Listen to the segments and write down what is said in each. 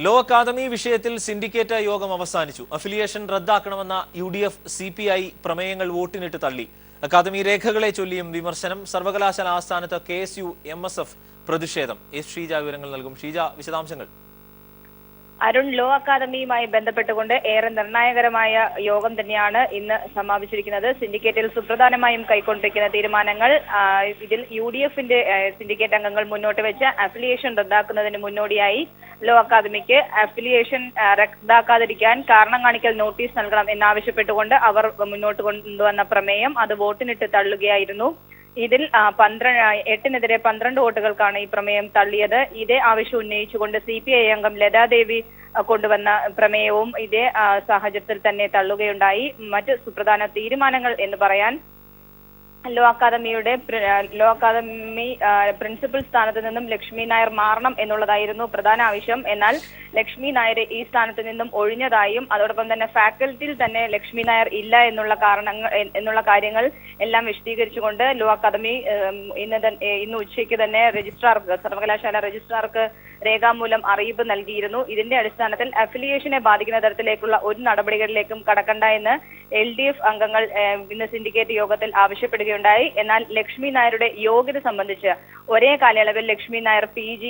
Law academy വിഷയത്തിൽ syndicate യോഗം അവസാനിച്ചു. അഫിലിയേഷൻ റദ്ദാക്കണമെന്ന UDF CPI പ്രമേയങ്ങൾ വോട്ടിനിട്ട് തള്ളി. അക്കാദമി രേഖകളെ ചൊല്ലിയും വിമർശനം. സർവകലാശാല ആസ്ഥാനത്ത് KSU MSF പ്രതിഷേധം. ഷീജ വിവരങ്ങൾ നൽകും. ഷീജ, വിശദാംശങ്ങൾ. അരുൺ, ലോ അക്കാദമിയുമായി ബന്ധപ്പെട്ടുകൊണ്ട് ഏറെ നിർണായകരമായ യോഗം തന്നെയാണ് ഇന്ന് സമാപിച്ചിരിക്കുന്നത്. സിൻഡിക്കേറ്റിൽ സുപ്രധാനമായും കൈക്കൊണ്ടിരിക്കുന്ന തീരുമാനങ്ങൾ, ഇതിൽ UDFന്റെ സിൻഡിക്കേറ്റ് അംഗങ്ങൾ മുന്നോട്ട് വെച്ച അഫിലിയേഷൻ റദ്ദാക്കുന്നതിന് മുന്നോടിയായി ലോ അക്കാദമിക്ക് അഫിലിയേഷൻ റദ്ദാക്കാതിരിക്കാൻ കാരണം കാണിക്കൽ നോട്ടീസ് നൽകണം എന്നാവശ്യപ്പെട്ടുകൊണ്ട് അവർ മുന്നോട്ട് കൊണ്ടുവന്ന പ്രമേയം അത് വോട്ടിനിട്ട് തള്ളുകയായിരുന്നു. ഇതിൽ 8-നെതിരെ 12 വോട്ടുകൾക്കാണ് ഈ പ്രമേയം തള്ളിയത്. ഇതേ ആവശ്യം ഉന്നയിച്ചുകൊണ്ട് CPI അംഗം ലതാദേവി കൊണ്ടുവന്ന പ്രമേയവും ഇതേ സാഹചര്യത്തിൽ തന്നെ തള്ളുകയുണ്ടായി. മറ്റ് സുപ്രധാന തീരുമാനങ്ങൾ എന്ന് പറയാൻ ലോ അക്കാദമി പ്രിൻസിപ്പൽ സ്ഥാനത്ത് നിന്നും ലക്ഷ്മി നായർ മാറണം എന്നുള്ളതായിരുന്നു പ്രധാന ആവശ്യം. എന്നാൽ ലക്ഷ്മി നായർ ഈ സ്ഥാനത്ത് നിന്നും ഒഴിഞ്ഞതായും അതോടൊപ്പം തന്നെ ഫാക്കൽറ്റിയിൽ തന്നെ ലക്ഷ്മി നായർ ഇല്ല എന്നുള്ള കാര്യങ്ങൾ എല്ലാം വിശദീകരിച്ചുകൊണ്ട് ലോ അക്കാദമി ഇന്ന് ഉച്ചയ്ക്ക് തന്നെ സർവകലാശാല രജിസ്ട്രാർക്ക് രേഖാമൂലം അറിയിപ്പ് നൽകിയിരുന്നു. ഇതിന്റെ അടിസ്ഥാനത്തിൽ അഫിലിയേഷനെ ബാധിക്കുന്ന തരത്തിലേക്കുള്ള ഒരു നടപടികളിലേക്കും കടക്കണ്ട എന്ന് LDF അംഗങ്ങൾ ഇന്ന് സിൻഡിക്കേറ്റ് യോഗത്തിൽ ആവശ്യപ്പെടുകയുണ്ടായി. എന്നാൽ ലക്ഷ്മി നായരുടെ യോഗ്യത സംബന്ധിച്ച് ഒരേ കാലയളവിൽ ലക്ഷ്മി നായർ PG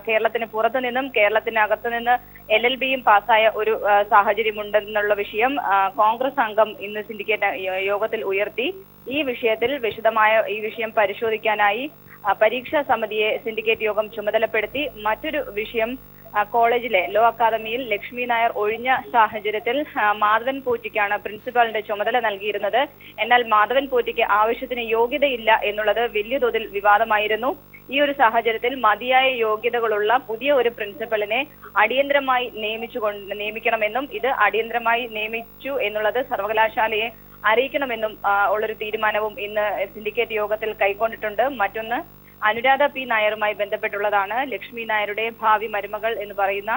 കേരളത്തിന് പുറത്തു നിന്നും കേരളത്തിനകത്തു നിന്ന് LLBയും പാസ്സായ ഒരു സാഹചര്യമുണ്ടെന്നുള്ള വിഷയം കോൺഗ്രസ് അംഗം ഇന്ന് സിൻഡിക്കേറ്റ് യോഗത്തിൽ ഉയർത്തി. ഈ വിഷയം പരിശോധിക്കാനായി പരീക്ഷാ സമിതിയെ സിൻഡിക്കേറ്റ് യോഗം ചുമതലപ്പെടുത്തി. മറ്റൊരു വിഷയം, കോളേജിലെ ലോ അക്കാദമിയിൽ ലക്ഷ്മി നായർ ഒഴിഞ്ഞ സാഹചര്യത്തിൽ മാധവൻ പോറ്റിക്കാണ് പ്രിൻസിപ്പാളിന്റെ ചുമതല നൽകിയിരുന്നത്. എന്നാൽ മാധവൻ പോറ്റിക്ക് ആവശ്യത്തിന് യോഗ്യതയില്ല എന്നുള്ളത് വലിയ തോതിൽ വിവാദമായിരുന്നു. ഈ ഒരു സാഹചര്യത്തിൽ മതിയായ യോഗ്യതകളുള്ള പുതിയ ഒരു പ്രിൻസിപ്പലിനെ അടിയന്തരമായി നിയമിക്കണമെന്നും ഇത് അടിയന്തരമായി നിയമിച്ചു എന്നുള്ളത് സർവകലാശാലയെ അറിയിക്കണമെന്നും ഉള്ളൊരു തീരുമാനവും ഇന്ന് സിൻഡിക്കേറ്റ് യോഗത്തിൽ കൈക്കൊണ്ടിട്ടുണ്ട്. മറ്റൊന്ന്, അനുരാധ P നായരുമായി ബന്ധപ്പെട്ടുള്ളതാണ്. ലക്ഷ്മി നായരുടെ ഭാവി മരുമകൾ എന്ന് പറയുന്ന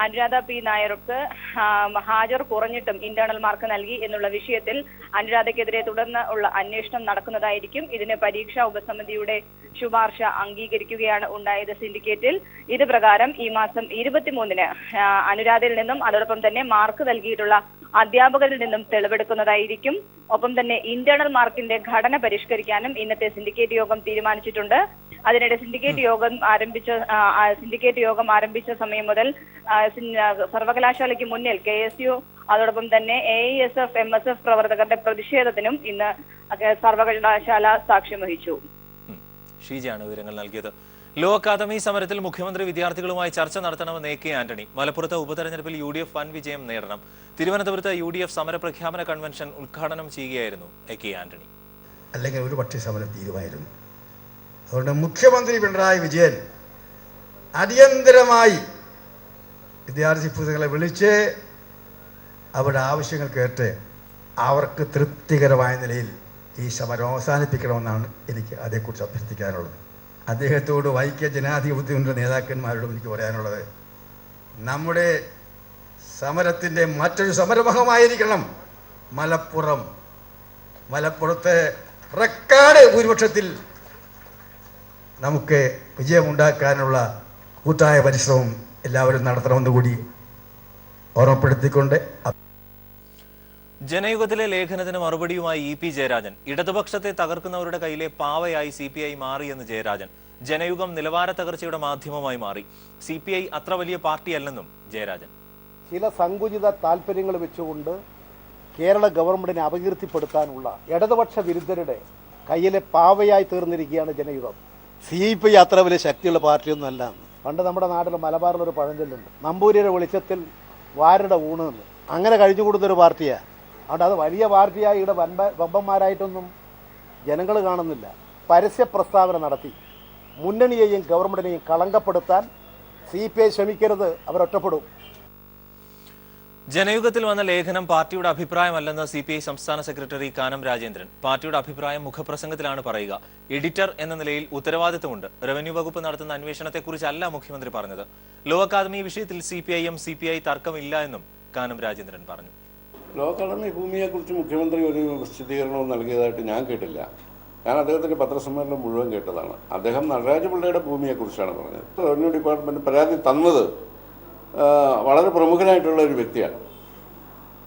അനുരാധ P നായർക്ക് ഹാജർ കുറഞ്ഞിട്ടും ഇന്റേണൽ മാർക്ക് നൽകി എന്നുള്ള വിഷയത്തിൽ അനുരാധയ്ക്കെതിരെ തുടർന്ന് ഉള്ള അന്വേഷണം നടക്കുന്നതായിരിക്കും. ഇതിന് പരീക്ഷാ ഉപസമിതിയുടെ ശുപാർശ അംഗീകരിക്കുകയാണ് ഉണ്ടായത് സിൻഡിക്കേറ്റിൽ. ഇത് പ്രകാരം ഈ മാസം 23-ന് അനുരാധയിൽ നിന്നും അതോടൊപ്പം തന്നെ മാർക്ക് നൽകിയിട്ടുള്ള അധ്യാപകരിൽ നിന്നും തെളിവെടുക്കുന്നതായിരിക്കും. ഒപ്പം തന്നെ ഇന്റേണൽ മാർക്കിന്റെ ഘടന പരിഷ്കരിക്കാനും ഇന്നത്തെ സിൻഡിക്കേറ്റ് യോഗം തീരുമാനിച്ചിട്ടുണ്ട്. അതിനിടെ സിൻഡിക്കേറ്റ് യോഗം ആരംഭിച്ച സമയം മുതൽ സർവകലാശാലയ്ക്ക് മുന്നിൽ KSU അതോടൊപ്പം തന്നെ AISF MSF പ്രവർത്തകരുടെ പ്രതിഷേധത്തിനും ഇന്ന് സർവകലാശാല സാക്ഷ്യം വഹിച്ചു. ഷീജയാണ് വിവരങ്ങൾ നൽകിയത്. ലോ അക്കാദമി സമരത്തിൽ മുഖ്യമന്ത്രി വിദ്യാർത്ഥികളുമായി ചർച്ച നടത്തണമെന്ന് AK ആന്റണി. മലപ്പുറത്ത് ഉപതെരഞ്ഞെടുപ്പിൽ UDF വൻ വിജയം നേടണം. തിരുവനന്തപുരത്ത് UDF സമരപ്രഖ്യാപന കൺവെൻഷൻ ഉദ്ഘാടനം ചെയ്യുകയായിരുന്നു AK ആന്റണി. അല്ലെങ്കിൽ ഒരു പക്ഷേ സമരം തീരുമായിരുന്നു. അതുകൊണ്ട് മുഖ്യമന്ത്രി പിണറായി വിജയൻ അടിയന്തരമായി വിദ്യാർത്ഥി പ്രതിനിധികളെ വിളിച്ച് അവരുടെ ആവശ്യങ്ങൾ കേട്ട് അവർക്ക് തൃപ്തികരമായ നിലയിൽ ഈ സമരം അവസാനിപ്പിക്കണമെന്നാണ് എനിക്ക് അതേക്കുറിച്ച് അഭ്യർത്ഥിക്കാനുള്ളത്. അദ്ദേഹത്തോട് ഐക്യ ജനാധിപത്യത്തിൻ്റെ നേതാക്കന്മാരോടും എനിക്ക് പറയാനുള്ളത്, നമ്മുടെ സമരത്തിൻ്റെ മറ്റൊരു സമരമുഖമായിരിക്കണം മലപ്പുറത്തെ റെക്കോർഡ് ഭൂരിപക്ഷത്തിൽ നമുക്ക് വിജയമുണ്ടാക്കാനുള്ള കൂട്ടായ പരിശ്രമം എല്ലാവരും നടത്തണമെന്ന് കൂടി ഓർമ്മപ്പെടുത്തിക്കൊണ്ട് ജനയുഗത്തിലെ ലേഖനത്തിന് മറുപടിയുമായി EP ജയരാജൻ. ഇടതുപക്ഷത്തെ തകർക്കുന്നവരുടെ കയ്യിലെ പാവയായി CPI മാറിയെന്ന് ജയരാജൻ. ജനയുഗം നിലവാര തകർച്ചയുടെ മാധ്യമമായി മാറി. CPI അത്ര വലിയ പാർട്ടിയല്ലെന്നും ജയരാജൻ. ചില സങ്കുചിത താല്പര്യങ്ങൾ വെച്ചുകൊണ്ട് കേരള ഗവൺമെന്റിനെ അപകീർത്തിപ്പെടുത്താനുള്ള ഇടതുപക്ഷ വിരുദ്ധരുടെ കയ്യിലെ പാവയായി തീർന്നിരിക്കുകയാണ് ജനയുഗം. CPI അത്ര വലിയ ശക്തിയുള്ള പാർട്ടിയൊന്നും അല്ല. പണ്ട് നമ്മുടെ നാട്ടിൽ മലബാറിലൊരു പഴഞ്ചൊല്ലുണ്ട്, നമ്പൂരിയുടെ വെളിച്ചത്തിൽ വാരുടെ ഊണ് എന്ന്. അങ്ങനെ കഴിഞ്ഞു കൊടുത്തൊരു പാർട്ടിയാണ്. അതുകൊണ്ട് അത് വലിയ പാർട്ടിയായി ഇവിടെ വമ്പന്മാരായിട്ടൊന്നും ജനങ്ങൾ കാണുന്നില്ല. പരസ്യ പ്രസ്താവന നടത്തി മുന്നണിയെയും ഗവൺമെന്റിനെയും കളങ്കപ്പെടുത്താൻ CPI ശ്രമിക്കരുത്, അവരൊറ്റപ്പെടും. ജനയുഗത്തിൽ വന്ന ലേഖനം പാർട്ടിയുടെ അഭിപ്രായമല്ലെന്ന് CPI സംസ്ഥാന സെക്രട്ടറി കാനം രാജേന്ദ്രൻ. പാർട്ടിയുടെ അഭിപ്രായം മുഖപ്രസംഗത്തിലാണ് പറയുക. എഡിറ്റർ എന്ന നിലയിൽ ഉത്തരവാദിത്തമുണ്ട്. റവന്യൂ വകുപ്പ് നടത്തുന്ന അന്വേഷണത്തെക്കുറിച്ചല്ല മുഖ്യമന്ത്രി പറഞ്ഞത്. ലോ അക്കാദമി വിഷയത്തിൽ CPI തർക്കമില്ല എന്നും കാനം രാജേന്ദ്രൻ പറഞ്ഞു. ലോ അക്കാദമി ഭൂമിയെക്കുറിച്ച് മുഖ്യമന്ത്രി ഒരു വിശദീകരണവും നൽകിയതായിട്ട് ഞാൻ കേട്ടില്ല. ഞാൻ അദ്ദേഹത്തിൻ്റെ പത്രസമ്മേളനം മുഴുവൻ കേട്ടതാണ്. അദ്ദേഹം നടരാജ പിള്ളയുടെ ഭൂമിയെക്കുറിച്ചാണ് പറഞ്ഞത്. റവന്യൂ ഡിപ്പാർട്ട്മെൻറ്റ് പരാതി തന്നത് വളരെ പ്രമുഖനായിട്ടുള്ള ഒരു വ്യക്തിയാണ്.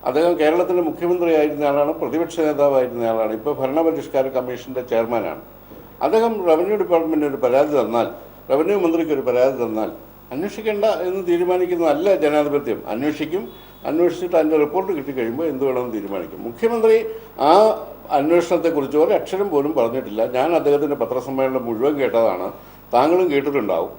അദ്ദേഹം കേരളത്തിൻ്റെ മുഖ്യമന്ത്രിയായിരുന്ന ആളാണ്, പ്രതിപക്ഷ നേതാവായിരുന്ന ആളാണ്, ഇപ്പോൾ ഭരണപരിഷ്കാര കമ്മീഷൻ്റെ ചെയർമാനാണ്. അദ്ദേഹം റവന്യൂ ഡിപ്പാർട്ട്മെൻറ്റിന് ഒരു പരാതി തന്നാൽ, റവന്യൂ മന്ത്രിക്ക് ഒരു പരാതി തന്നാൽ അന്വേഷിക്കേണ്ട എന്ന് തീരുമാനിക്കുന്നതല്ല ജനാധിപത്യം. അന്വേഷിച്ചിട്ട് അതിൻ്റെ റിപ്പോർട്ട് കിട്ടിക്കഴിയുമ്പോൾ എന്ത് വേണമെന്ന് തീരുമാനിക്കും. മുഖ്യമന്ത്രി ആ അന്വേഷണത്തെക്കുറിച്ച് ഒരക്ഷരം പോലും പറഞ്ഞിട്ടില്ല. ഞാൻ അദ്ദേഹത്തിൻ്റെ പത്രസമ്മേളനം മുഴുവൻ കേട്ടതാണ്, താങ്കളും കേട്ടിട്ടുണ്ടാവും.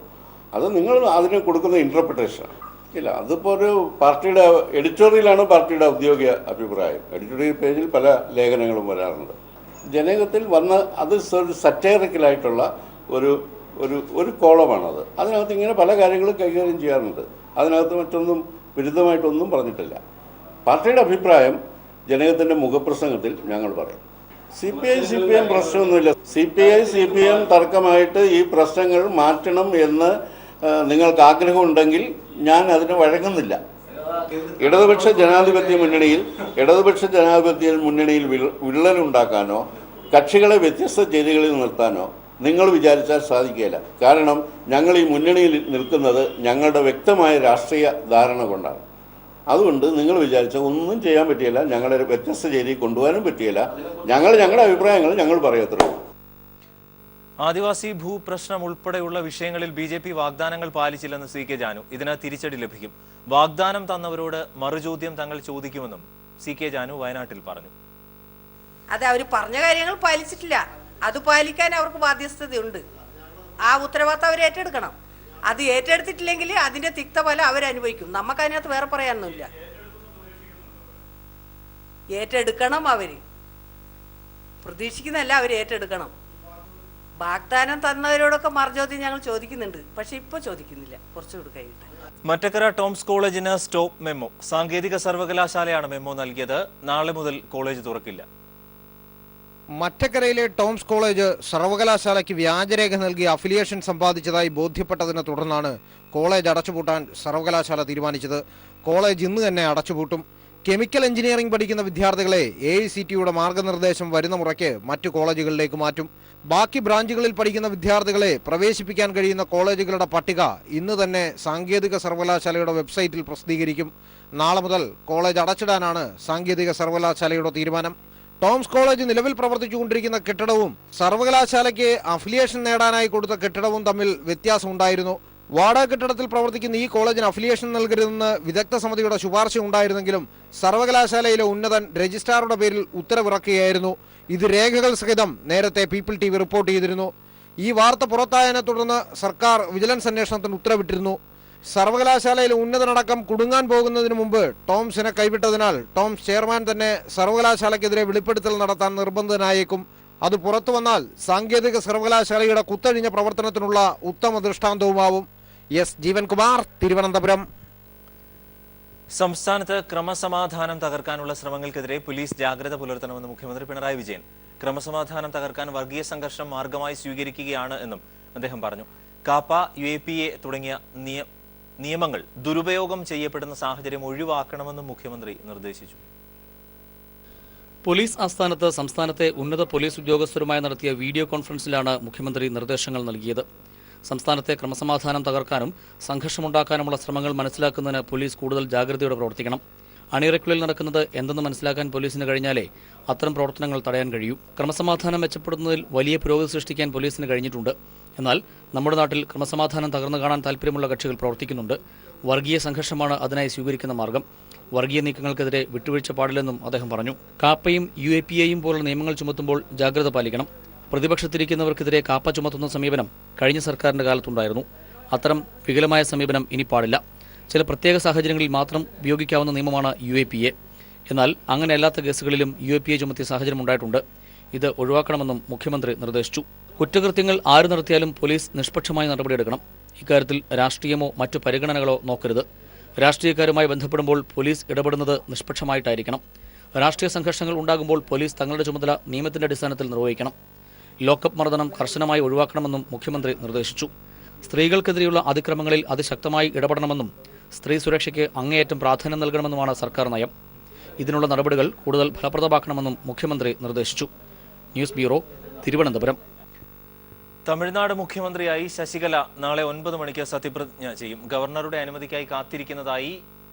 അത് നിങ്ങൾ അതിന് കൊടുക്കുന്ന ഇൻ്റർപ്രിട്ടേഷനാണ്. ഇല്ല, അതിപ്പോൾ ഒരു പാർട്ടിയുടെ എഡിറ്റോറിയലാണ് പാർട്ടിയുടെ ഔദ്യോഗിക അഭിപ്രായം. എഡിറ്റോറിയൽ പേജിൽ പല ലേഖനങ്ങളും വരാറുണ്ട്. ജനകത്തിൽ വന്ന അത് ഒരു സറ്റൈറിക്കലായിട്ടുള്ള ഒരു കോളമാണത്. അതിനകത്ത് ഇങ്ങനെ പല കാര്യങ്ങളും കൈകാര്യം ചെയ്യാറുണ്ട്. അതിനകത്ത് മറ്റൊന്നും വിരുദ്ധമായിട്ടൊന്നും പറഞ്ഞിട്ടില്ല. പാർട്ടിയുടെ അഭിപ്രായം ജനകത്തിൻ്റെ മുഖപ്രസംഗത്തിൽ ഞങ്ങൾ പറയും. CPI പ്രശ്നമൊന്നുമില്ല. CPI തർക്കമായിട്ട് ഈ പ്രശ്നങ്ങൾ മാറ്റണം എന്ന് നിങ്ങൾക്ക് ആഗ്രഹമുണ്ടെങ്കിൽ ഞാൻ അതിന് വഴങ്ങുന്നില്ല. ഇടതുപക്ഷ ജനാധിപത്യ മുന്നണിയിൽ വിള്ളലുണ്ടാക്കാനോ കക്ഷികളെ വ്യത്യസ്ത ചേരികളിൽ നിർത്താനോ നിങ്ങൾ വിചാരിച്ചാൽ സാധിക്കില്ല. കാരണം ഞങ്ങൾ ഈ മുന്നണിയിൽ നിൽക്കുന്നത് ഞങ്ങളുടെ വ്യക്തമായ രാഷ്ട്രീയ ധാരണ കൊണ്ടാണ്. അതുകൊണ്ട് നിങ്ങൾ വിചാരിച്ചാൽ ഒന്നും ചെയ്യാൻ പറ്റിയില്ല, ഞങ്ങളെ വ്യത്യസ്ത ചേരി കൊണ്ടുപോകാനും പറ്റിയില്ല. ഞങ്ങളുടെ അഭിപ്രായങ്ങൾ ഞങ്ങൾ പറയത്തുള്ളൂ. ആദിവാസി ഭൂപ്രശ്നം ഉൾപ്പെടെയുള്ള വിഷയങ്ങളിൽ BJP വാഗ്ദാനങ്ങൾ പാലിച്ചില്ലെന്ന് CK ജാനു. ഇതിന് തിരിച്ചടി ലഭിക്കും. വാഗ്ദാനം തന്നവരോട് മറുചോദ്യം തങ്ങൾ ചോദിക്കുമെന്നും CK ജാനു വയനാട്ടിൽ പറഞ്ഞു. അത് അവർ പറഞ്ഞ കാര്യങ്ങൾ പാലിച്ചിട്ടില്ല. അത് പാലിക്കാൻ അവർക്ക് ബാധ്യസ്ഥതയുണ്ട്. ആ ഉത്തരവാദിത്തം അവർ ഏറ്റെടുക്കണം. അത് ഏറ്റെടുത്തിട്ടില്ലെങ്കിൽ അതിന്റെ തിക്തഫലം അവരനുഭവിക്കും. നമുക്കതിനകത്ത് വേറെ പറയാനൊന്നുമില്ല. ഏറ്റെടുക്കണം. അവര് പ്രതീക്ഷിക്കുന്നതല്ല, അവർ ഏറ്റെടുക്കണം. വാഗ്ദാനം തന്നവരോടൊക്കെ മറുചോദ്യം ഞങ്ങൾ ചോദിക്കുന്നുണ്ട്, പക്ഷെ ഇപ്പോൾ ചോദിക്കുന്നില്ല, കുറച്ചുകൂടി കഴിഞ്ഞിട്ട്. മറ്റക്കര ടോംസ് കോളേജിന് സ്റ്റോപ്പ് മെമ്മോ. സാങ്കേതിക സർവകലാശാലയാണ് മെമ്മോ നൽകിയത്. നാളെ മുതൽ കോളേജ് തുറക്കില്ല. മറ്റക്കരയിലെ ടോംസ് കോളേജ് സർവകലാശാലയ്ക്ക് വ്യാജരേഖ നൽകി അഫിലിയേഷൻ സമ്പാദിച്ചതായി ബോധ്യപ്പെട്ടതിനെ തുടർന്നാണ് കോളേജ് അടച്ചുപൂട്ടാൻ സർവകലാശാല തീരുമാനിച്ചത്. കോളേജ് ഇന്ന് തന്നെ അടച്ചുപൂട്ടും. കെമിക്കൽ എഞ്ചിനീയറിംഗ് പഠിക്കുന്ന വിദ്യാർത്ഥികളെ AICTEയുടെ മാർഗനിർദ്ദേശം വരുന്ന മുറയ്ക്ക് മറ്റു കോളേജുകളിലേക്ക് മാറ്റും. ബാക്കി ബ്രാഞ്ചുകളിൽ പഠിക്കുന്ന വിദ്യാർത്ഥികളെ പ്രവേശിപ്പിക്കാൻ കഴിയുന്ന കോളേജുകളുടെ പട്ടിക ഇന്ന് തന്നെ സാങ്കേതിക സർവകലാശാലയുടെ വെബ്സൈറ്റിൽ പ്രസിദ്ധീകരിക്കും. നാളെ മുതൽ കോളേജ് അടച്ചിടാനാണ് സാങ്കേതിക സർവകലാശാലയുടെ തീരുമാനം. ടോംസ് കോളേജ് നിലവിൽ പ്രവർത്തിച്ചുകൊണ്ടിരിക്കുന്ന കെട്ടിടവും സർവകലാശാലയ്ക്ക് അഫിലിയേഷൻ നേടാനായി കൊടുത്ത കെട്ടിടവും തമ്മിൽ വ്യത്യാസമുണ്ടായിരുന്നു. വാടക കെട്ടിടത്തിൽ പ്രവർത്തിക്കുന്ന ഈ കോളേജിന് അഫിലിയേഷൻ നൽകരുതെന്ന് വിദഗ്ധ സമിതിയുടെ ശുപാർശ ഉണ്ടായിരുന്നെങ്കിലും സർവകലാശാലയിലെ ഉന്നതൻ രജിസ്ട്രാറുടെ പേരിൽ ഉത്തരവിറക്കുകയായിരുന്നു. ഇത് രേഖകൾ സഹിതം നേരത്തെ പീപ്പിൾ TV റിപ്പോർട്ട് ചെയ്തിരുന്നു. ഈ വാർത്ത പുറത്തായതിനെ തുടർന്ന് സർക്കാർ വിജിലൻസ് അന്വേഷണത്തിന് ഉത്തരവിട്ടിരുന്നു. സർവകലാശാലയിലെ ഉന്നതനടക്കം കുടുങ്ങാൻ പോകുന്നതിന് മുമ്പ് ടോംസിനെ കൈവിട്ടതിനാൽ ടോംസ് ചെയർമാൻ തന്നെ സർവകലാശാലയ്ക്കെതിരെ വെളിപ്പെടുത്തൽ നടത്താൻ നിർബന്ധിതനായേക്കും. അത് പുറത്തു വന്നാൽ സാങ്കേതിക സർവകലാശാലയുടെ കുത്തഴിഞ്ഞ പ്രവർത്തനത്തിനുള്ള ഉത്തമ ദൃഷ്ടാന്തവുമാവും. ജീവൻകുമാർ, തിരുവനന്തപുരം. സംസ്ഥാനത്ത് ക്രമസമാധാനം തകർക്കാനുള്ള ശ്രമങ്ങൾക്കെതിരെ പോലീസ് ജാഗ്രത പുലർത്തണമെന്ന് മുഖ്യമന്ത്രി പിണറായി വിജയൻ. ക്രമസമാധാനം തകർക്കാൻ വർഗീയ സംഘർഷം മാർഗമായി സ്വീകരിക്കുകയാണ് എന്നും അദ്ദേഹം പറഞ്ഞു. കാപ്പ, UAPA തുടങ്ങിയ നിയമങ്ങൾ ദുരുപയോഗം ചെയ്യപ്പെടുന്ന സാഹചര്യം ഒഴിവാക്കണമെന്നും മുഖ്യമന്ത്രി നിർദ്ദേശിച്ചു. പോലീസ് ആസ്ഥാനത്ത് സംസ്ഥാനത്തെ ഉന്നത പോലീസ് ഉദ്യോഗസ്ഥരുമായി നടത്തിയ വീഡിയോ കോൺഫറൻസിലാണ് മുഖ്യമന്ത്രി നിർദ്ദേശങ്ങൾ നൽകിയത്. സംസ്ഥാനത്തെ ക്രമസമാധാനം തകർക്കാനും സംഘർഷമുണ്ടാക്കാനുമുള്ള ശ്രമങ്ങൾ മനസ്സിലാക്കുന്നതിന് പോലീസ് കൂടുതൽ ജാഗ്രതയോടെ പ്രവർത്തിക്കണം. അണിയറയ്ക്കുള്ളിൽ നടക്കുന്നത് എന്തെന്ന് മനസ്സിലാക്കാൻ പോലീസിന് കഴിഞ്ഞാലേ അത്തരം പ്രവർത്തനങ്ങൾ തടയാൻ കഴിയൂ. ക്രമസമാധാനം മെച്ചപ്പെടുത്തുന്നതിൽ വലിയ പുരോഗതി സൃഷ്ടിക്കാൻ പോലീസിന് കഴിഞ്ഞിട്ടുണ്ട്. എന്നാൽ നമ്മുടെ നാട്ടിൽ ക്രമസമാധാനം തകർന്നു കാണാൻ താൽപ്പര്യമുള്ള കക്ഷികൾ പ്രവർത്തിക്കുന്നുണ്ട്. വർഗീയ സംഘർഷമാണ് അതിനായി സ്വീകരിക്കുന്ന മാർഗം. വർഗീയ നീക്കങ്ങൾക്കെതിരെ വിട്ടുവീഴ്ച പാടില്ലെന്നും അദ്ദേഹം പറഞ്ഞു. കാപ്പയും UAPAയും പോലുള്ള നിയമങ്ങൾ ചുമത്തുമ്പോൾ ജാഗ്രത പാലിക്കണം. പ്രതിപക്ഷത്തിരിക്കുന്നവർക്കെതിരെ കാപ്പ ചുമത്തുന്ന സമീപനം കഴിഞ്ഞ സർക്കാരിന്റെ കാലത്തുണ്ടായിരുന്നു. അത്തരം വികലമായ സമീപനം ഇനി പാടില്ല. ചില പ്രത്യേക സാഹചര്യങ്ങളിൽ മാത്രം ഉപയോഗിക്കാവുന്ന നിയമമാണ് UAPA. എന്നാൽ അങ്ങനെയല്ലാത്ത കേസുകളിലും UAPA ചുമത്തിയ സാഹചര്യം ഉണ്ടായിട്ടുണ്ട്. ഇത് ഒഴിവാക്കണമെന്നും മുഖ്യമന്ത്രി നിർദ്ദേശിച്ചു. കുറ്റകൃത്യങ്ങൾ ആര് നടത്തിയാലും പോലീസ് നിഷ്പക്ഷമായി നടപടിയെടുക്കണം. ഇക്കാര്യത്തിൽ രാഷ്ട്രീയമോ മറ്റു പരിഗണനകളോ നോക്കരുത്. രാഷ്ട്രീയക്കാരുമായി ബന്ധപ്പെടുമ്പോൾ പോലീസ് ഇടപെടുന്നത് നിഷ്പക്ഷമായിട്ടായിരിക്കണം. രാഷ്ട്രീയ സംഘർഷങ്ങൾ ഉണ്ടാകുമ്പോൾ പോലീസ് തങ്ങളുടെ ചുമതല നിയമത്തിന്റെ അടിസ്ഥാനത്തിൽ നിർവഹിക്കണം. ലോക്കപ്പ് മർദ്ദനം കർശനമായി ഒഴിവാക്കണമെന്നും മുഖ്യമന്ത്രി നിർദ്ദേശിച്ചു. സ്ത്രീകൾക്കെതിരെയുള്ള അതിക്രമങ്ങളിൽ അതിശക്തമായി ഇടപെടണമെന്നും സ്ത്രീ സുരക്ഷയ്ക്ക് അങ്ങേയറ്റം പ്രാധാന്യം നൽകണമെന്നുമാണ് സർക്കാർ നയം. ഇതിനുള്ള നടപടികൾ കൂടുതൽ ഫലപ്രദമാക്കണമെന്നും മുഖ്യമന്ത്രി നിർദ്ദേശിച്ചു. News bureau, Thiruvananthapuram. തമിഴ്നാട് മുഖ്യമന്ത്രിയായി ശശികല നാളെ 9 മണിക്ക് സത്യപ്രതിജ്ഞ ചെയ്യും. ഗവർണറുടെ അനുമതിക്കായി കാത്തിരിക്കുന്നതായി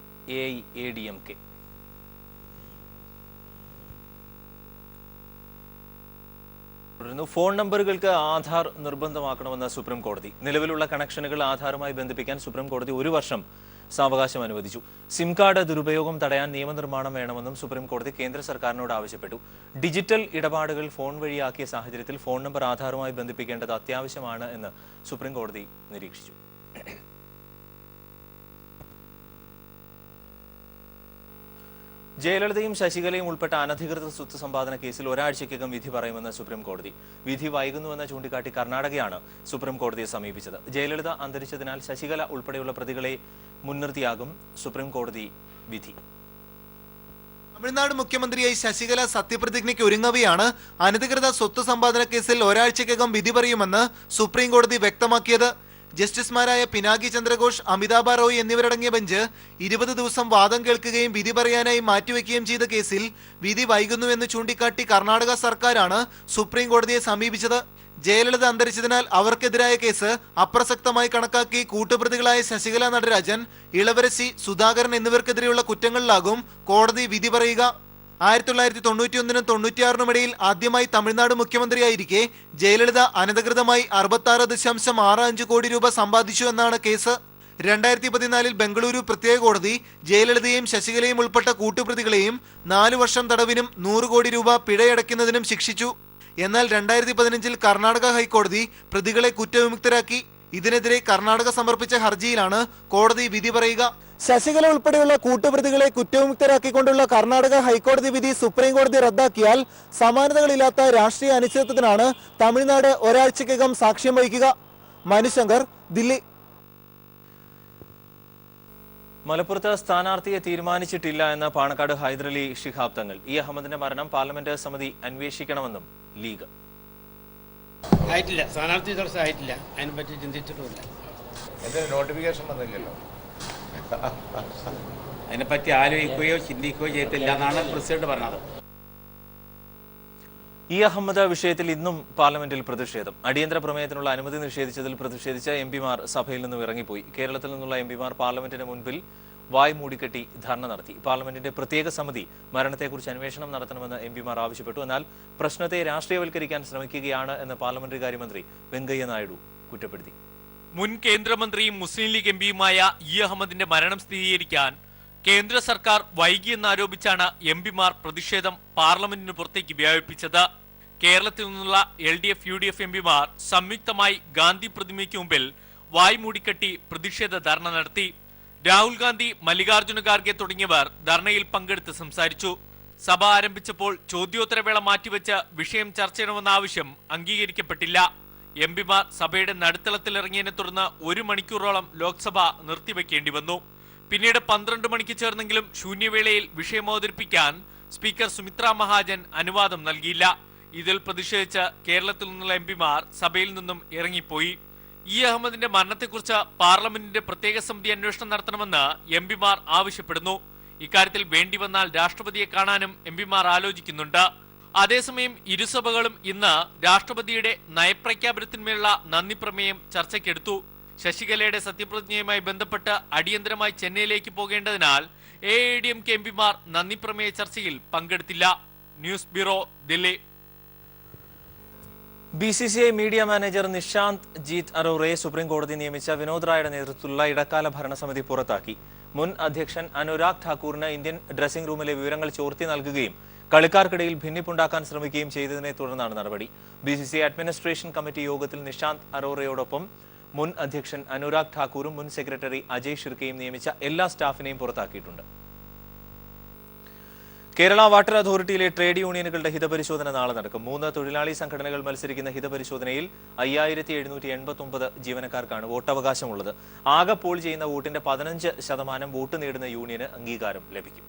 AIADMK. ഫോൺ നമ്പറുകൾക്ക് ആധാർ നിർബന്ധമാക്കണമെന്ന് സുപ്രീം കോടതി. നിലവിലുള്ള കണക്ഷനുകൾ ആധാറുമായി ബന്ധിപ്പിക്കാൻ സുപ്രീം കോടതി 1 വർഷം സാവകാശം അനുവദിച്ചു. സിം കാർഡ് ദുരുപയോഗം തടയാൻ നിയമനിർമ്മാണം വേണമെന്നും സുപ്രീം കോടതി കേന്ദ്ര സർക്കാരിനോട് ആവശ്യപ്പെട്ടു. ഡിജിറ്റൽ ഇടപാടുകൾ ഫോൺ വഴിയാക്കിയ സാഹചര്യത്തിൽ ഫോൺ നമ്പർ ആധാറുമായി ബന്ധിപ്പിക്കേണ്ടത് അത്യാവശ്യമാണ് എന്ന് സുപ്രീം കോടതി നിരീക്ഷിച്ചു. ജയലളിതയും ശശികലയും ഉൾപ്പെട്ട അനധികൃത സ്വത്ത് സമ്പാദന കേസിൽ ഒരാഴ്ചയ്ക്കകം വിധി പറയുമെന്ന് സുപ്രീം കോടതി. വിധി വൈകുന്നുവെന്ന് ചൂണ്ടിക്കാട്ടി കർണാടകയാണ് സുപ്രീം കോടതിയെ സമീപിച്ചത്. ജയലളിത അന്തരിച്ചതിനാൽ ശശികല ഉൾപ്പെടെയുള്ള പ്രതികളെ മുൻനിർത്തിയാകും സുപ്രീം കോടതി വിധി. തമിഴ്നാട് മുഖ്യമന്ത്രിയായി ശശികല സത്യപ്രതിജ്ഞയ്ക്ക് ഒരുങ്ങവെയാണ് അനധികൃത സ്വത്ത് സമ്പാദന കേസിൽ ഒരാഴ്ചയ്ക്കകം വിധി പറയുമെന്ന് സുപ്രീം കോടതി വ്യക്തമാക്കിയത്. ജസ്റ്റിസുമാരായ പിനാകി ചന്ദ്രഘോഷ്, അമിതാഭ റോയ് എന്നിവരടങ്ങിയ ബെഞ്ച് 20 ദിവസം വാദം കേൾക്കുകയും വിധി പറയാനായി മാറ്റിവെക്കുകയും ചെയ്ത കേസിൽ വിധി വൈകുന്നുവെന്ന് ചൂണ്ടിക്കാട്ടി കർണാടക സർക്കാരാണ് സുപ്രീം കോടതിയെ സമീപിച്ചത്. ജയലളിത അന്തരിച്ചതിനാൽ അവർക്കെതിരായ കേസ് അപ്രസക്തമായി കണക്കാക്കി കൂട്ടുപ്രതികളായ ശശികല നടരാജൻ, ഇളവരശി, സുധാകരൻ എന്നിവർക്കെതിരെയുള്ള കുറ്റങ്ങളിലാകും കോടതി വിധി പറയുക. 1991 96 ഇടയിൽ ആദ്യമായി തമിഴ്നാട് മുഖ്യമന്ത്രിയായിരിക്കെ ജയലളിത അനധികൃതമായി 66.65 കോടി രൂപ സമ്പാദിച്ചു എന്നാണ് കേസ്. 2014 ബംഗളൂരു പ്രത്യേക കോടതി ജയലളിതയും ശശികലയും ഉൾപ്പെട്ട കൂട്ടുപ്രതികളെയും 4 വർഷം തടവിനും 100 കോടി രൂപ പിഴയടയ്ക്കുന്നതിനും ശിക്ഷിച്ചു. എന്നാൽ 2015 കർണാടക ഹൈക്കോടതി പ്രതികളെ കുറ്റവിമുക്തരാക്കി. ഇതിനെതിരെ കർണാടക സമർപ്പിച്ച ഹർജിയിലാണ് കോടതി വിധി പറയുക. ശശികല ഉൾപ്പെടെയുള്ള കൂട്ടുപ്രതികളെ കുറ്റവിമുക്തരാക്കിക്കൊണ്ടുള്ള കർണാടക ഹൈക്കോടതി വിധി സുപ്രീം കോടതി റദ്ദാക്കിയാൽ സമാനതകളില്ലാത്ത രാഷ്ട്രീയ അനിശ്ചിതത്വത്തിനാണ് തമിഴ്നാട് ഒരാഴ്ചയ്ക്കകം സാക്ഷ്യം വഹിക്കുക. മനുശങ്കർ, ദില്ലി. മലപ്പുറത്ത് സ്ഥാനാർത്ഥിയെ തീരുമാനിച്ചിട്ടില്ല എന്ന പാണക്കാട് ഹൈദരലി ശിഹാബ് തങ്ങൾ. അഹമ്മദിന്റെ മരണം പാർലമെന്റ് സമിതി അന്വേഷിക്കണമെന്നും ലീഗ്. ആയിട്ടില്ല, സ്ഥാനാർത്ഥി ചർച്ച ആയിട്ടില്ല, അതിനെപ്പറ്റി ചിന്തിച്ചിട്ടുമില്ല. നോട്ടിഫിക്കേഷൻ വന്നില്ലല്ലോ, അതിനെപ്പറ്റി ആലോചിക്കുകയോ ചിന്തിക്കുകയോ ചെയ്തിട്ടില്ല എന്നാണ് പ്രസിഡന്റ് പറഞ്ഞത്. അഹമ്മദ് വിഷയത്തിൽ ഇന്നും പാർലമെന്റിൽ പ്രതിഷേധം. അടിയന്തര പ്രമേയത്തിനുള്ള അനുമതി നിഷേധിച്ചതിൽ പ്രതിഷേധിച്ച് എംപിമാർ സഭയിൽ നിന്നും ഇറങ്ങിപ്പോയി. കേരളത്തിൽ നിന്നുള്ള എംപിമാർ പാർലമെന്റിന് മുൻപിൽ വായ് മൂടിക്കെട്ടി ധർണ നടത്തി. പാർലമെന്റിന്റെ പ്രത്യേക സമിതി മരണത്തെക്കുറിച്ച് അന്വേഷണം നടത്തണമെന്ന് എംപിമാർ ആവശ്യപ്പെട്ടു. എന്നാൽ പ്രശ്നത്തെ രാഷ്ട്രീയവൽക്കരിക്കാൻ ശ്രമിക്കുകയാണ് എന്ന് പാർലമെന്ററി കാര്യമന്ത്രി വെങ്കയ്യ നായിഡു കുറ്റപ്പെടുത്തി. മുൻ കേന്ദ്രമന്ത്രിയും മുസ്ലിം ലീഗ് എംപിയുമായ അഹമ്മദിന്റെ മരണം സ്ഥിരീകരിക്കാൻ കേന്ദ്ര സർക്കാർ വൈകിയെന്നാരോപിച്ചാണ് എംപിമാർ പ്രതിഷേധം പാർലമെന്റിന് പുറത്തേക്ക് വ്യാപിപ്പിച്ചത്. കേരളത്തിൽ നിന്നുള്ള LDF UDF എംപിമാർ സംയുക്തമായി ഗാന്ധി പ്രതിമയ്ക്ക് മുമ്പിൽ വായ് മൂടിക്കെട്ടി പ്രതിഷേധ ധർണ നടത്തി. രാഹുൽ ഗാന്ധി, മല്ലികാർജ്ജുന ഖാർഗെ തുടങ്ങിയവർ ധർണയിൽ പങ്കെടുത്ത് സംസാരിച്ചു. സഭ ആരംഭിച്ചപ്പോൾ ചോദ്യോത്തരവേള മാറ്റിവെച്ച് വിഷയം ചർച്ച ചെയ്യണമെന്ന ആവശ്യം അംഗീകരിക്കപ്പെട്ടില്ല. എംപിമാർ സഭയുടെ നടുത്തളത്തിലിറങ്ങിയതിനെ തുടർന്ന് 1 മണിക്കൂറോളം ലോക്സഭ നിർത്തിവെക്കേണ്ടി വന്നു. പിന്നീട് 12 മണിക്ക് ചേർന്നെങ്കിലും ശൂന്യവേളയിൽ വിഷയം അവതരിപ്പിക്കാൻ സ്പീക്കർ സുമിത്ര മഹാജൻ അനുവാദം നൽകിയില്ല. ഇതിൽ പ്രതിഷേധിച്ച് കേരളത്തിൽ നിന്നുള്ള എംപിമാർ സഭയിൽ നിന്നും ഇറങ്ങിപ്പോയി. അഹമ്മദിന്റെ മരണത്തെക്കുറിച്ച് പാർലമെന്റിന്റെ പ്രത്യേക സമിതി അന്വേഷണം നടത്തണമെന്ന് എംപിമാർ ആവശ്യപ്പെടുന്നു. ഇക്കാര്യത്തിൽ വേണ്ടിവന്നാൽ രാഷ്ട്രപതിയെ കാണാനും എംപിമാർ ആലോചിക്കുന്നുണ്ട്. അതേസമയം ഇരുസഭകളും ഇന്ന് രാഷ്ട്രപതിയുടെ നയപ്രഖ്യാപനത്തിന്മേലുള്ള നന്ദി പ്രമേയം ചർച്ചയ്ക്കെടുത്തു. ശശികലയുടെ സത്യപ്രതിജ്ഞയുമായി ബന്ധപ്പെട്ട് അടിയന്തരമായി ചെന്നൈയിലേക്ക് പോകേണ്ടതിനാൽ AIADMK എംപിമാർ നന്ദി പ്രമേയ ചർച്ചയിൽ പങ്കെടുത്തില്ല. News bureau, Delhi. BCCI media manager Nishant Jeet അറോറയെ സുപ്രീം കോടതി നിയമിച്ച വിനോദ് റായുടെ നേതൃത്വത്തിലുള്ള ഇടക്കാല ഭരണസമിതി പുറത്താക്കി. മുൻ അധ്യക്ഷൻ അനുരാഗ് ഠാക്കൂറിന് ഇന്ത്യൻ ഡ്രസ്സിംഗ് റൂമിലെ വിവരങ്ങൾ ചോർത്തി നൽകുകയും കളിക്കാർക്കിടയിൽ ഭിന്നിപ്പുണ്ടാക്കാൻ ശ്രമിക്കുകയും ചെയ്തതിനെ തുടർന്നാണ് നടപടി. BCCI അഡ്മിനിസ്ട്രേഷൻ കമ്മിറ്റി യോഗത്തിൽ നിഷാന്ത് അറോറയോടൊപ്പം മുൻ അധ്യക്ഷൻ അനുരാഗ് ഠാക്കൂറും മുൻ സെക്രട്ടറി അജയ് ഷിർക്കയും നിയമിച്ച എല്ലാ സ്റ്റാഫിനെയും പുറത്താക്കിയിട്ടുണ്ട്. കേരള വാട്ടർ അതോറിറ്റിയിലെ ട്രേഡ് യൂണിയനുകളുടെ ഹിതപരിശോധന നാളെ നടക്കും. 3 തൊഴിലാളി സംഘടനകൾ മത്സരിക്കുന്ന ഹിതപരിശോധനയിൽ 5789 ജീവനക്കാർക്കാണ് വോട്ടവകാശമുള്ളത്. ആകെ പോൾ ചെയ്യുന്ന വോട്ടിന്റെ 15% വോട്ട് നേടുന്ന യൂണിയന് അംഗീകാരം ലഭിക്കും.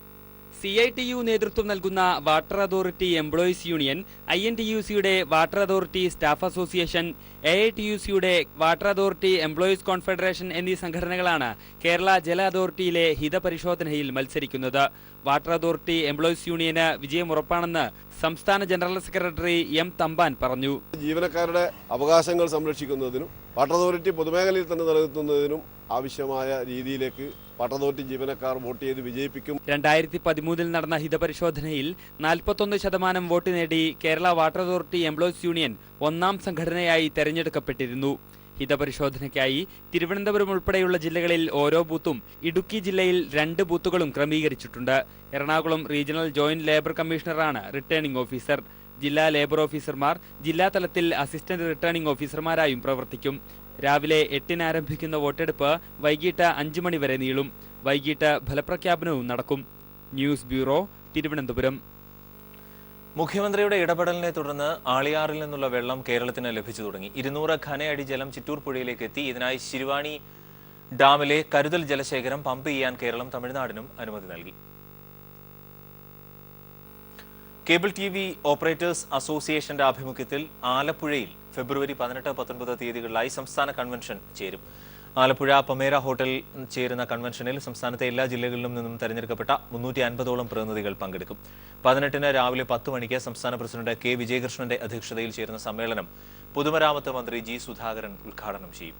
CITU നേതൃത്വം നൽകുന്ന വാട്ടർ അതോറിറ്റി എംപ്ലോയീസ് യൂണിയൻ, INTUCയുടെ വാട്ടർ അതോറിറ്റി സ്റ്റാഫ് അസോസിയേഷൻ, AITUCയുടെ വാട്ടർ അതോറിറ്റി എംപ്ലോയീസ് കോൺഫെഡറേഷൻ എന്നീ സംഘടനകളാണ് കേരള ജല അതോറിറ്റിയിലെ ഹിതപരിശോധനയിൽ മത്സരിക്കുന്നത്. വാട്ടർ അതോറിറ്റി എംപ്ലോയീസ് യൂണിയന് വിജയം ഉറപ്പാണെന്ന് സംസ്ഥാന ജനറൽ സെക്രട്ടറി M. തമ്പാൻ പറഞ്ഞു. ജീവനക്കാരുടെ അവകാശങ്ങൾ സംരക്ഷിക്കുന്നതിനും വാട്ടർ അതോറിറ്റി പൊതുമേഖലയിൽ തന്നെ നിലനിർത്തുന്നതിനും ആവശ്യമായ രീതിയിലേക്ക് വാട്ടർ അതോറിറ്റി ജീവനക്കാർ വോട്ട് ചെയ്ത് വിജയിപ്പിക്കും. 2013 നടന്ന ഹിതപരിശോധനയിൽ 41% വോട്ട് നേടി Kerala water authority employees union ഒന്നാം സംഘടനയായി തെരഞ്ഞെടുക്കപ്പെട്ടിരുന്നു. ഹിതപരിശോധനയ്ക്കായി തിരുവനന്തപുരം ഉൾപ്പെടെയുള്ള ജില്ലകളിൽ ഓരോ ബൂത്തും, ഇടുക്കി ജില്ലയിൽ 2 ബൂത്തുകളും ക്രമീകരിച്ചിട്ടുണ്ട്. എറണാകുളം റീജിയണൽ ജോയിന്റ് ലേബർ കമ്മീഷണറാണ് റിട്ടേണിംഗ് ഓഫീസർ. ജില്ലാ ലേബർ ഓഫീസർമാർ ജില്ലാ തലത്തിൽ അസിസ്റ്റന്റ് റിട്ടേണിംഗ് ഓഫീസർമാരായും പ്രവർത്തിക്കും. രാവിലെ 8-ന് ആരംഭിക്കുന്ന വോട്ടെടുപ്പ് വൈകിട്ട് 5 മണി വരെ നീളും. വൈകിട്ട് ഫലപ്രഖ്യാപനവും നടക്കും. News bureau, Thiruvananthapuram. മുഖ്യമന്ത്രിയുടെ ഇടപെടലിനെ തുടർന്ന് ആളിയാറിൽ നിന്നുള്ള വെള്ളം കേരളത്തിന് ലഭിച്ചു തുടങ്ങി. 200 ഘനയടി ജലം ചിറ്റൂർ പുഴയിലേക്ക് എത്തി. ഇതിനായി ശിരുവാണി ഡാമിലെ കരുതൽ ജലശേഖരം പമ്പ് ചെയ്യാൻ കേരളം തമിഴ്നാടിനും അനുമതി നൽകി. കേബിൾ TV ഓപ്പറേറ്റേഴ്സ് അസോസിയേഷന്റെ ആഭിമുഖ്യത്തിൽ ആലപ്പുഴയിൽ ഫെബ്രുവരി 18-19 തീയതികളിലായി സംസ്ഥാന കൺവെൻഷൻ ചേരും. ആലപ്പുഴ പമേര ഹോട്ടലിൽ ചേരുന്ന കൺവെൻഷനിൽ സംസ്ഥാനത്തെ എല്ലാ ജില്ലകളിലും നിന്നും തെരഞ്ഞെടുക്കപ്പെട്ട 350ഓളം പ്രതിനിധികൾ പങ്കെടുക്കും. 18-ന് രാവിലെ 10 മണിക്ക് സംസ്ഥാന പ്രസിഡന്റ് K. വിജയകൃഷ്ണന്റെ അധ്യക്ഷതയിൽ ചേരുന്ന സമ്മേളനം പൊതുമരാമത്ത് മന്ത്രി G. സുധാകരൻ ഉദ്ഘാടനം ചെയ്യും.